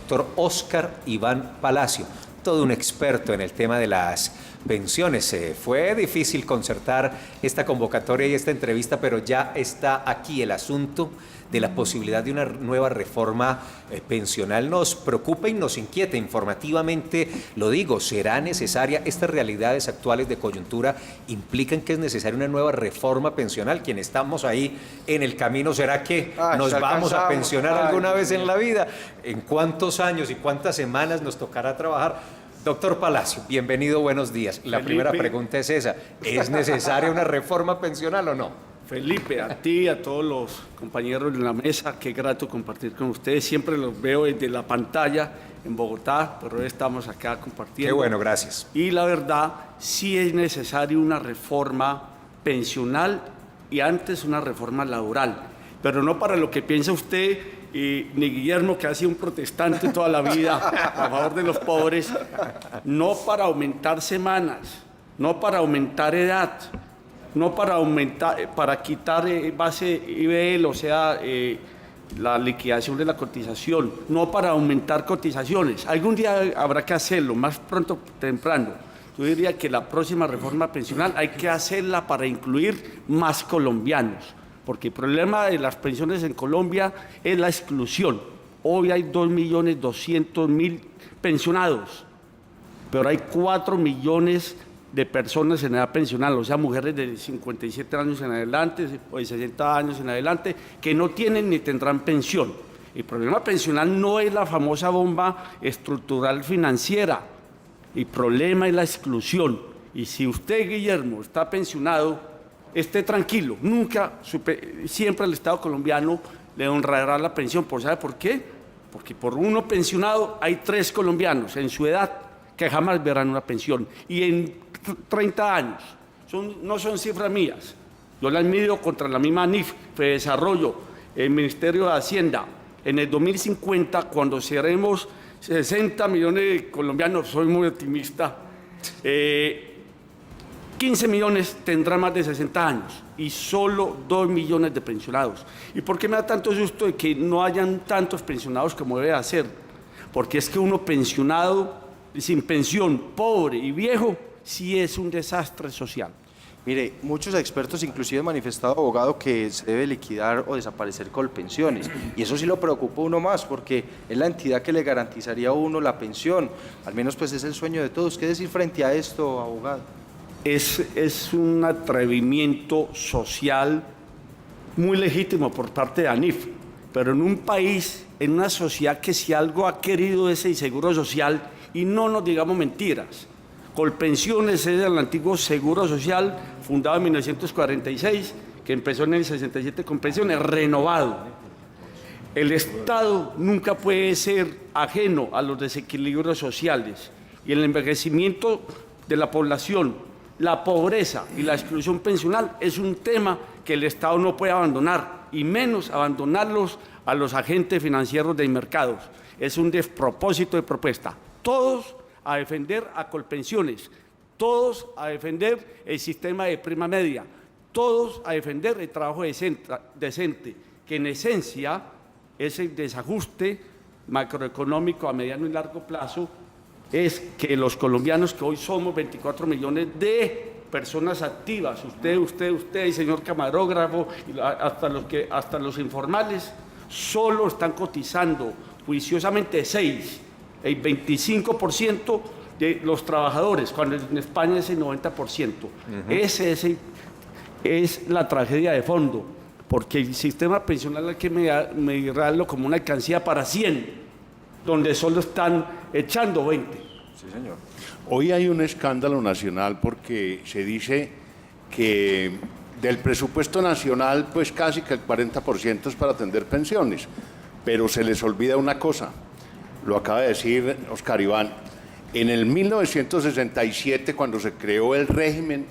doctor Óscar Iván Palacio, todo un experto en el tema de las pensiones. Fue difícil concertar esta convocatoria y esta entrevista, pero ya está aquí el asunto de la posibilidad de una nueva reforma pensional. Nos preocupa y nos inquieta informativamente, lo digo, será necesaria. Estas realidades actuales de coyuntura implican que es necesaria una nueva reforma pensional. Quienes estamos ahí en el camino, ¿será que nos vamos a pensionar alguna vez en la vida? ¿En cuántos años y cuántas semanas nos tocará trabajar? Doctor Palacio, bienvenido, buenos días. La primera pregunta es esa: ¿es necesaria una reforma pensional o no? Felipe, a ti, a todos los compañeros de la mesa, qué grato compartir con ustedes. Siempre los veo desde la pantalla en Bogotá, pero hoy estamos acá compartiendo. Qué bueno, gracias. Y la verdad, sí es necesaria una reforma pensional y antes una reforma laboral, pero no para lo que piensa usted, ni Guillermo, que ha sido un protestante toda la vida a favor de los pobres, no para aumentar semanas, no para aumentar edad, no para aumentar, para quitar base IBL, o sea, la liquidación de la cotización, no para aumentar cotizaciones. Algún día habrá que hacerlo, más pronto que temprano. Yo diría que la próxima reforma pensional hay que hacerla para incluir más colombianos, porque el problema de las pensiones en Colombia es la exclusión. Hoy hay 2.200.000 pensionados, pero hay 4 millones de personas en edad pensional, o sea, mujeres de 57 años en adelante o de 60 años en adelante, que no tienen ni tendrán pensión. El problema pensional no es la famosa bomba estructural financiera, el problema es la exclusión. Y si usted, Guillermo, está pensionado, esté tranquilo, siempre el Estado colombiano le honrará la pensión. ¿Sabe por qué? Porque por uno pensionado hay 3 colombianos en su edad que jamás verán una pensión. Y en 30 años, no son cifras mías, yo las mido contra la misma NIF, Fedesarrollo, el Ministerio de Hacienda. En el 2050, cuando seremos 60 millones de colombianos, soy muy optimista, 15 millones tendrán más de 60 años y solo 2 millones de pensionados. ¿Y por qué me da tanto susto de que no hayan tantos pensionados como debe hacer? Porque es que uno pensionado, sin pensión, pobre y viejo, sí es un desastre social. Mire, muchos expertos inclusive han manifestado, abogado, que se debe liquidar o desaparecer Colpensiones, y eso sí lo preocupa a uno más, porque es la entidad que le garantizaría a uno la pensión, al menos pues es el sueño de todos. ¿Qué decir frente a esto, abogado? Es un atrevimiento social muy legítimo por parte de ANIF, pero en un país, en una sociedad que si algo ha querido ese seguro social, y no nos digamos mentiras, Colpensiones es el antiguo Seguro Social fundado en 1946, que empezó en el 67 con pensiones, renovado. El Estado nunca puede ser ajeno a los desequilibrios sociales y el envejecimiento de la población, la pobreza y la exclusión pensional es un tema que el Estado no puede abandonar, y menos abandonarlos a los agentes financieros de mercados. Es un despropósito de propuesta. Todos a defender a Colpensiones, todos a defender el sistema de prima media, todos a defender el trabajo decente, que en esencia es el desajuste macroeconómico a mediano y largo plazo, es que los colombianos, que hoy somos 24 millones de personas activas, usted y señor camarógrafo, y hasta los informales, solo están cotizando juiciosamente 6%. El 25% de los trabajadores, cuando en España es el 90%. Esa es la tragedia de fondo, porque el sistema pensional hay que medirlo como una alcancía para 100, donde solo están echando 20. Sí, señor. Hoy hay un escándalo nacional porque se dice que del presupuesto nacional, pues casi que el 40% es para atender pensiones, pero se les olvida una cosa. Lo acaba de decir Óscar Iván, en el 1967, cuando se creó el régimen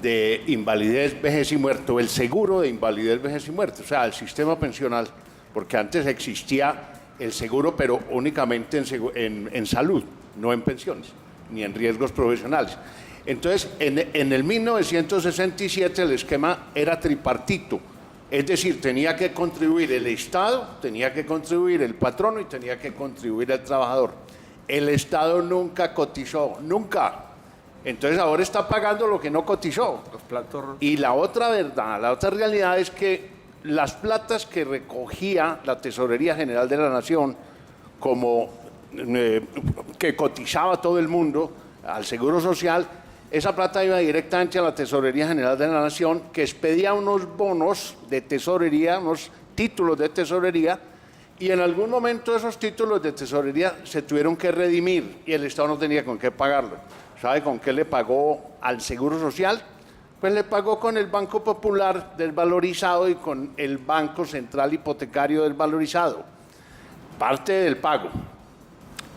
de invalidez, vejez y muerto, el seguro de invalidez, vejez y muerte, o sea, el sistema pensional, porque antes existía el seguro, pero únicamente en salud, no en pensiones, ni en riesgos profesionales. Entonces, en el 1967 el esquema era tripartito, Es decir, tenía que contribuir el Estado, tenía que contribuir el patrono y tenía que contribuir el trabajador. El Estado nunca cotizó, nunca. Entonces ahora está pagando lo que no cotizó. Los platos. Y la otra verdad, la otra realidad es que las platas que recogía la Tesorería General de la Nación, como que cotizaba todo el mundo al Seguro Social, esa plata iba directamente a la Tesorería General de la Nación, que expedía unos bonos de tesorería, unos títulos de tesorería, y en algún momento esos títulos de tesorería se tuvieron que redimir y el Estado no tenía con qué pagarlo. ¿Sabe con qué le pagó al Seguro Social? Pues le pagó con el Banco Popular desvalorizado y con el Banco Central Hipotecario desvalorizado. Parte del pago.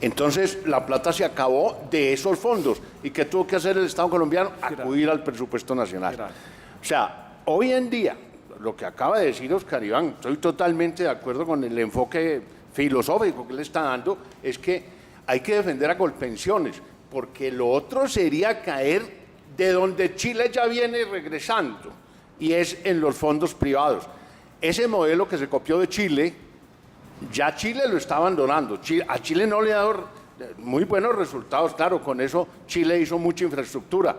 Entonces, la plata se acabó de esos fondos. ¿Y qué tuvo que hacer el Estado colombiano? Acudir al presupuesto nacional. O sea, hoy en día, lo que acaba de decir Oscar Iván, estoy totalmente de acuerdo con el enfoque filosófico que le está dando, es que hay que defender a Colpensiones, porque lo otro sería caer de donde Chile ya viene regresando, y es en los fondos privados. Ese modelo que se copió de Chile, ya Chile lo está abandonando. A Chile no le ha dado muy buenos resultados, claro, con eso Chile hizo mucha infraestructura,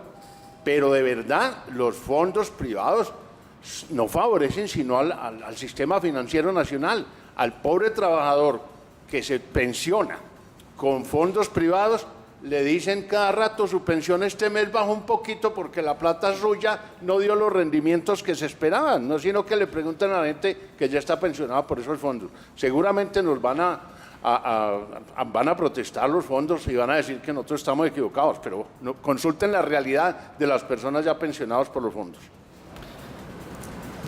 pero de verdad los fondos privados no favorecen sino al sistema financiero nacional, al pobre trabajador que se pensiona con fondos privados. Le dicen cada rato su pensión este mes bajó un poquito porque la plata suya no dio los rendimientos que se esperaban, no sino que le preguntan a la gente que ya está pensionada por esos fondos. Seguramente nos van a protestar los fondos y van a decir que nosotros estamos equivocados, pero consulten la realidad de las personas ya pensionadas por los fondos.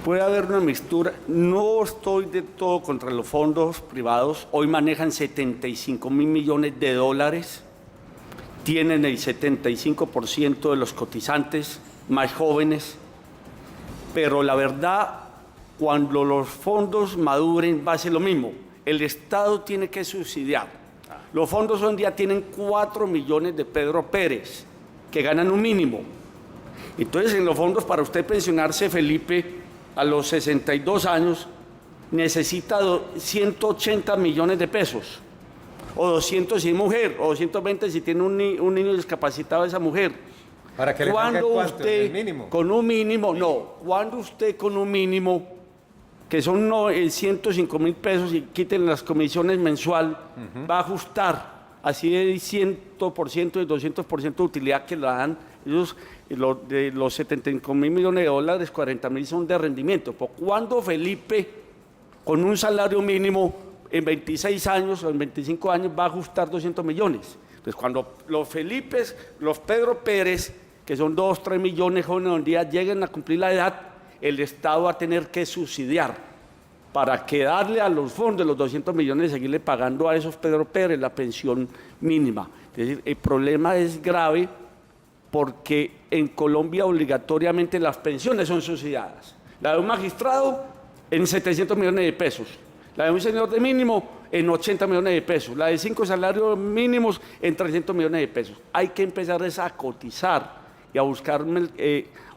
Puede haber una mixtura. No estoy de todo contra los fondos privados. Hoy manejan 75.000 millones de dólares. Tienen el 75% de los cotizantes más jóvenes, pero la verdad, cuando los fondos maduren va a ser lo mismo. El Estado tiene que subsidiar. Los fondos hoy en día tienen 4 millones de Pedro Pérez, que ganan un mínimo. Entonces, en los fondos, para usted pensionarse, Felipe, a los 62 años, necesita 180 millones de pesos. O 200 si es mujer, o 220 si tiene un niño discapacitado esa mujer. ¿Para que le paguen cuánto? ¿El mínimo? Con un mínimo, no. Cuando usted con un mínimo, que son 105.000 pesos y quiten las comisiones mensual, va a ajustar así el 100% y 200% de utilidad que le dan ellos, de los 75.000 millones de dólares, 40.000 son de rendimiento. Pues cuando Felipe, con un salario mínimo, en 26 años o en 25 años va a ajustar 200 millones. Entonces, cuando los Felipes, los Pedro Pérez, que son 2, 3 millones jóvenes hoy en día, lleguen a cumplir la edad, el Estado va a tener que subsidiar para que darle a los fondos los 200 millones y seguirle pagando a esos Pedro Pérez la pensión mínima. Es decir, el problema es grave porque en Colombia obligatoriamente las pensiones son subsidiadas. La de un magistrado en 700 millones de pesos. La de un señor de mínimo en 80 millones de pesos, la de 5 salarios mínimos en 300 millones de pesos. Hay que empezar a cotizar y a buscar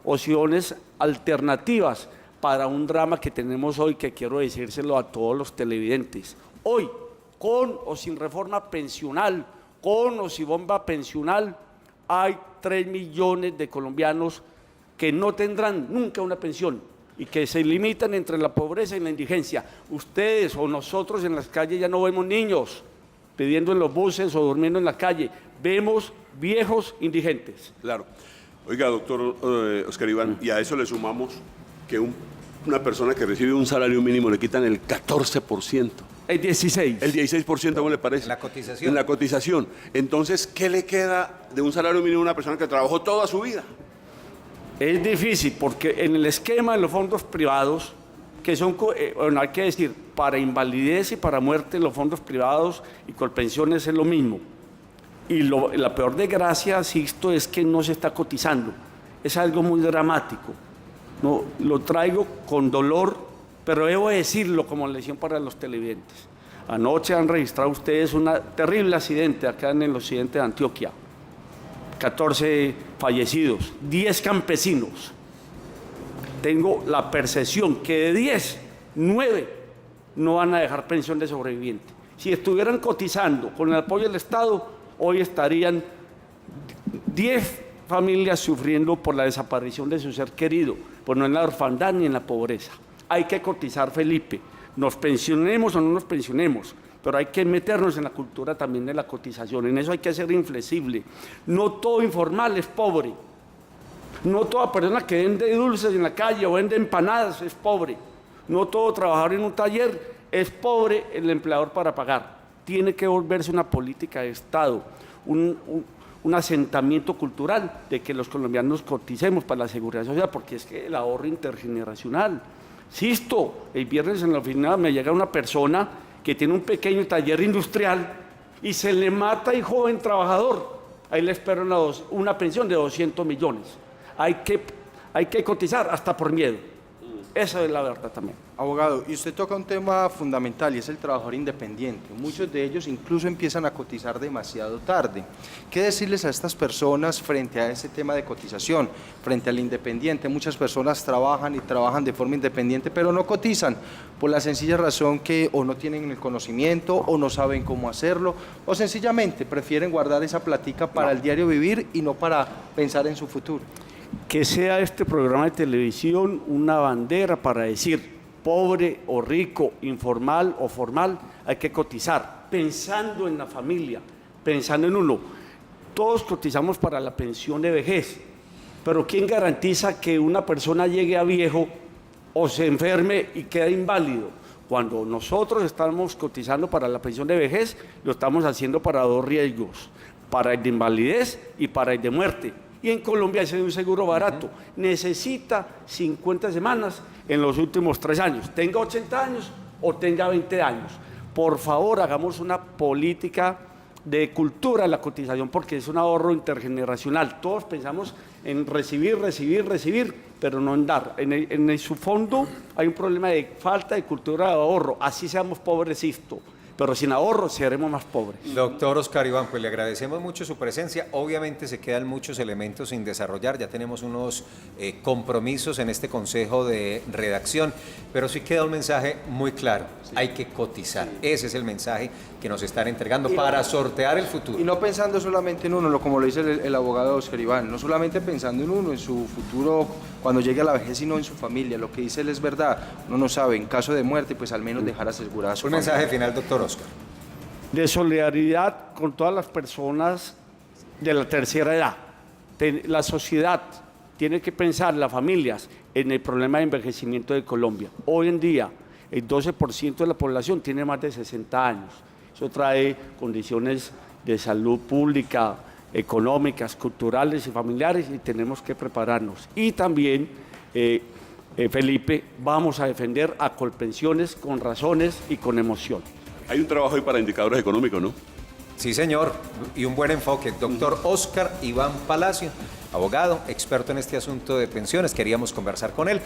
opciones alternativas para un drama que tenemos hoy, que quiero decírselo a todos los televidentes. Hoy, con o sin reforma pensional, con o sin bomba pensional, hay 3 millones de colombianos que no tendrán nunca una pensión y que se limitan entre la pobreza y la indigencia. Ustedes o nosotros en las calles ya no vemos niños pidiendo en los buses o durmiendo en la calle, vemos viejos indigentes. Claro. Oiga, doctor Oscar Iván, y a eso le sumamos que una persona que recibe un salario mínimo le quitan el 14%. El 16%. El 16%, ¿cómo le parece? La cotización. En la cotización. Entonces, ¿qué le queda de un salario mínimo a una persona que trabajó toda su vida? Es difícil porque en el esquema de los fondos privados, que son, bueno, hay que decir, para invalidez y para muerte, los fondos privados y Colpensiones es lo mismo. Y la peor desgracia, Sixto, es que no se está cotizando. Es algo muy dramático. No, lo traigo con dolor, pero debo decirlo como lección para los televidentes. Anoche han registrado ustedes un terrible accidente acá en el occidente de Antioquia. 14 fallecidos, 10 campesinos. tengo la percepción que de 10, 9 no van a dejar pensión de sobreviviente. Si estuvieran cotizando con el apoyo del Estado, hoy estarían 10 familias sufriendo por la desaparición de su ser querido, pues no en la orfandad ni en la pobreza. Hay que cotizar, Felipe, nos pensionemos o no nos pensionemos, pero hay que meternos en la cultura también de la cotización, en eso hay que ser inflexible. No todo informal es pobre, no toda persona que vende dulces en la calle o vende empanadas es pobre, no todo trabajador en un taller es pobre el empleador para pagar. Tiene que volverse una política de Estado, un asentamiento cultural de que los colombianos coticemos para la seguridad social, porque es que el ahorro intergeneracional. Insisto, el viernes en la oficina me llega una persona que tiene un pequeño taller industrial y se le mata el joven trabajador. Ahí le espero una pensión de 200 millones. Hay que cotizar hasta por miedo. Esa es la verdad también. Abogado, y usted toca un tema fundamental y es el trabajador independiente. Muchos de ellos incluso empiezan a cotizar demasiado tarde. ¿Qué decirles a estas personas frente a ese tema de cotización, frente al independiente? Muchas personas trabajan y trabajan de forma independiente, pero no cotizan por la sencilla razón que o no tienen el conocimiento o no saben cómo hacerlo o sencillamente prefieren guardar esa platica para el diario vivir y no para pensar en su futuro. Que sea este programa de televisión una bandera para decir pobre o rico, informal o formal, hay que cotizar, pensando en la familia, pensando en uno. Todos cotizamos para la pensión de vejez, pero ¿quién garantiza que una persona llegue a viejo o se enferme y quede inválido? Cuando nosotros estamos cotizando para la pensión de vejez, lo estamos haciendo para 2 riesgos, para el de invalidez y para el de muerte. Y en Colombia es un seguro barato. Necesita 50 semanas en los últimos 3 años. Tenga 80 años o tenga 20 años. Por favor, hagamos una política de cultura de la cotización porque es un ahorro intergeneracional. Todos pensamos en recibir, pero no en dar. En su fondo hay un problema de falta de cultura de ahorro. Así seamos pobrecitos. Pero sin ahorro seremos más pobres. Doctor Oscar Iván, pues le agradecemos mucho su presencia. Obviamente se quedan muchos elementos sin desarrollar, ya tenemos unos compromisos en este consejo de redacción, pero sí queda un mensaje muy claro, hay que cotizar. Ese es el mensaje que nos están entregando para sortear el futuro. Y no pensando solamente en uno, como lo dice el abogado Oscar Iván, no solamente pensando en uno, en su futuro cuando llegue a la vejez, sino en su familia. Lo que dice él es verdad, uno no sabe, en caso de muerte, pues al menos dejar asegurada su Un familia. mensaje final, doctor Oscar. De solidaridad con todas las personas de la tercera edad. La sociedad tiene que pensar, las familias, en el problema de envejecimiento de Colombia. Hoy en día, el 12% de la población tiene más de 60 años. Eso trae condiciones de salud pública, económicas, culturales y familiares y tenemos que prepararnos. Y también, Felipe, vamos a defender a Colpensiones con razones y con emoción. Hay un trabajo ahí para indicadores económicos, ¿no? Sí, señor, y un buen enfoque. Doctor Oscar Iván Palacio, abogado, experto en este asunto de pensiones, queríamos conversar con él.